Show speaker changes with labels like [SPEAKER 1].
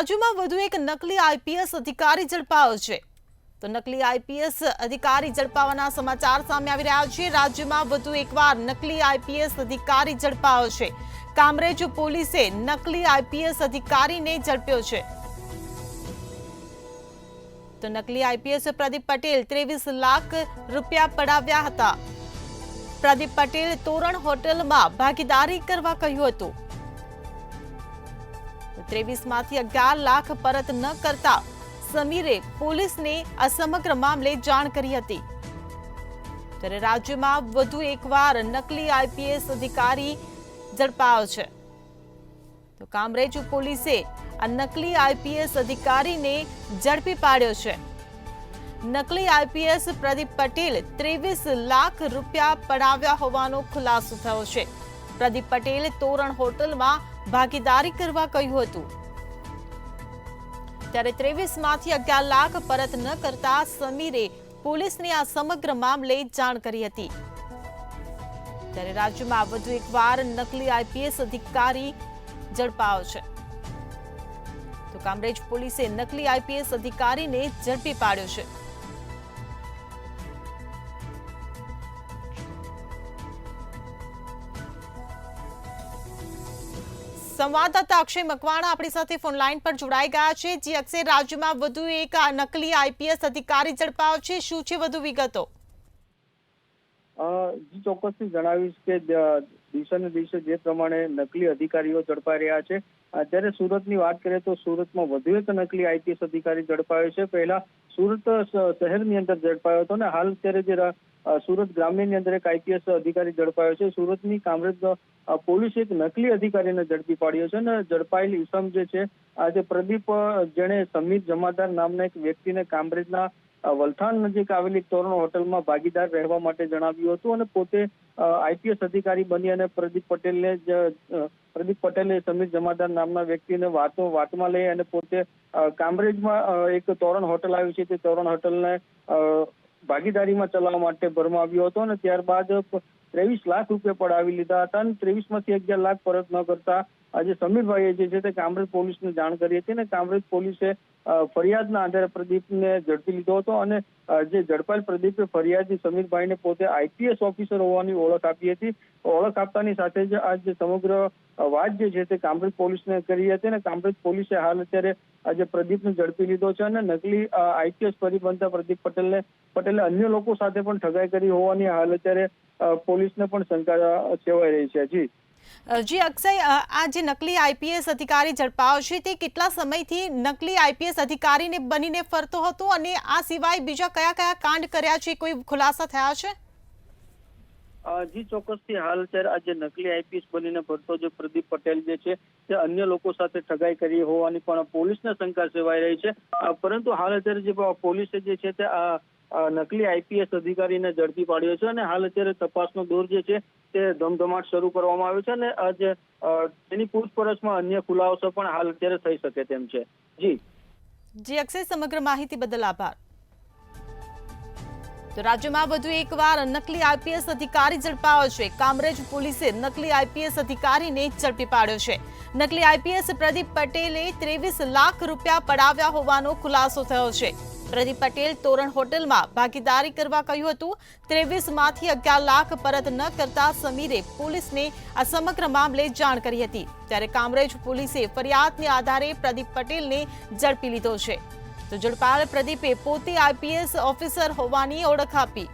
[SPEAKER 1] રાજ્યમાં વધુ એક નકલી આઈપીએસ અધિકારી ઝડપાયો છે। તો નકલી આઈપીએસ અધિકારી ઝડપાવાના સમાચાર સામે આવી રહ્યા છે। રાજ્યમાં વધુ એકવાર નકલી આઈપીએસ અધિકારી ઝડપાયો છે। કામરેજ પોલીસે નકલી આઈપીએસ અધિકારીને ઝડપ્યો છે। તો નકલી આઈપીએસ પ્રદીપ પટેલ 23 લાખ રૂપિયા પડાવ્યા હતા। પ્રદીપ પટેલ તોરણ હોટલમાં ભાગીદારી કરવા કહ્યું હતું। 23 માંથી 11 લાખ પરત ન કરતા સમીરે પોલીસને આ સમગ્ર મામલે જાણ કરી હતી। ત્યારે રાજ્યમાં વધુ એકવાર નકલી આઈપીએસ અધિકારી ઝડપાયો છે। તો કામરેજ પોલીસે આ નકલી આઈપીએસ અધિકારીને ઝડપી પાડ્યો છે। નકલી આઈપીએસ પ્રદીપ પટેલ 23 લાખ રૂપિયા પડાવ્યા હોવાનો ખુલાસો થયો છે। પ્રદીપ પટેલ તોરણ હોટલમાં ભાગીદારી કરવા કહ્યું હતું। ત્યારે 23 માંથી 11 લાખ પરત ન કરતા સમીરે પોલીસને આ સમગ્ર મામલે જાણ કરી હતી। ત્યારે રાજ્યમાં વધુ એકવાર નકલી આઈપીએસ અધિકારી ઝડપાયો છે। તો કામરેજ પોલીસે નકલી આઈપીએસ અધિકારીને ઝડપી પાડ્યો છે। સંવાદદાતા અક્ષય મકવાણા આપણી સાથે ફોન લાઈન પર જોડાઈ ગયા છે। જી અક્ષય, રાજ્યમાં વધુ એક નકલી આઈપીએસ અધિકારી ઝડપાયો છે, શું છે વધુ વિગતો?
[SPEAKER 2] જી ચોક્કસથી જણાવીશ કે દિવસે ને દિવસે જે પ્રમાણે નકલી અધિકારીઓ ઝડપાઈ રહ્યા છે, અત્યારે સુરતની વાત કરીએ તો સુરતમાં વધુ એક નકલી આઈપીએસ અધિકારી ઝડપાયો છે। પહેલા સુરત શહેરની અંદર ઝડપાયો હતો ને હાલ અત્યારે જે સુરત ગ્રામ્યની અંદર એક આઈપીએસ અધિકારી ઝડપાયો છે। સુરતની કામરેજ પોલીસે એક નકલી અધિકારીને ઝડપી પાડ્યો છે અને ઝડપાયેલ ઈસમ જે છે આજે પ્રદીપ, જેણે સમીર જમાદાર નામના એક વ્યક્તિને કામરેજના વલથાણ નજીક આવેલી તોરણ હોટલમાં ભાગીદાર રહેવા માટે જણાવ્યું હતું અને પોતે આઈપીએસ અધિકારી બની અને પ્રદીપ પટેલે સમીર જમાદાર નામના વ્યક્તિને વાતમાં લઈ અને પોતે કામરેજમાં એક તોરણ હોટલ આવી છે તે તોરણ હોટલને ભાગીદારીમાં ચલાવવા માટે ભરમાવ્યો હતો અને ત્યારબાદ 23 લાખ રૂપિયા પડાવી લીધા હતા અને 23 માંથી 11 લાખ પરત ન કરતા આજે સમીરભાઈએ જે છે તે કામરેજ પોલીસને જાણ કરી હતી અને કામરેજ પોલીસે ફરિયાદના આધારે પ્રદીપને ઝડપી લીધો હતો અને જે ઝડપાયેલ પ્રદીપે ફરિયાદી સમીરભાઈને પોતે આઈપીએસ ઓફિસર હોવાની ઓળખ આપી હતી। ઓળખ આપતાની સાથે જ આ જે સમગ્ર વાત જે છે તે કામરેજ પોલીસને કરી હતી અને કામરેજ પોલીસે હાલ અત્યારે આજે પ્રદીપને ઝડપી લીધો છે અને નકલી આઈપીએસ ફરી બનતા પ્રદીપ પટેલે અન્ય લોકો સાથે પણ ઠગાઈ કરી હોવાની હાલ અત્યારે પોલીસને પણ શંકા સેવાઈ રહી છે।
[SPEAKER 1] જી અક્ષય, આ જે નકલી આઈપીએસ અધિકારી ઝડપાયો છે તે કેટલા સમયથી નકલી આઈપીએસ અધિકારીને બનીને ફરતો હતો અને આ સિવાય બીજા કયા કયા કાંડ કર્યા છે, કોઈ ખુલાસા થયા છે?
[SPEAKER 2] જી ચોક્કસથી હાલ અત્યારે આ જે નકલી આઈપીએસ બનીને ફરતો જે પ્રદીપ પટેલ જે છે તે અન્ય લોકો સાથે ઠગાઈ કરી હોવાની પણ પોલીસને શંકા સેવાઈ રહી છે। પરંતુ હાલ અત્યારે જે પોલીસે જે છે તે નકલી આઈપીએસ અધિકારીને ઝડપી પાડ્યો છે અને હાલ અત્યારે તપાસનો દોર જે છે તે ધમધમાટ શરૂ કરવામાં આવ્યો છે અને આજે તેની પૂછપરછમાં અન્ય ખુલાસો પણ હાલ અત્યારે થઈ શકે તેમ છે।
[SPEAKER 1] જી અક્ષય, સમગ્ર માહિતી બદલ આભાર। તો રાજ્યમાં વધુ એકવાર નકલી આઈપીએસ અધિકારી ઝડપાયો છે। કામરેજ પોલીસે નકલી આઈપીએસ અધિકારીને ઝડપી પાડ્યો છે। નકલી આઈપીએસ પ્રદીપ પટેલે 23 લાખ રૂપિયા પડાવ્યા હોવાનો ખુલાસો થયો છે। પ્રદીપ પટેલ તોરણ હોટલમાં ભાગીદારી કરવા કહ્યું હતું। 23 માંથી 11 લાખ પરત ન કરતા સમીરે પોલીસને આ સમગ્ર મામલે જાણ કરી હતી। ત્યારે કામરેજ પોલીસે ફરિયાદને આધારે પ્રદીપ પટેલને ઝડપી લીધો છે। તો ઝડપાયેલ પ્રદીપે પોતે આઈપીએસ ઓફિસર હોવાની ઓળખ આપી।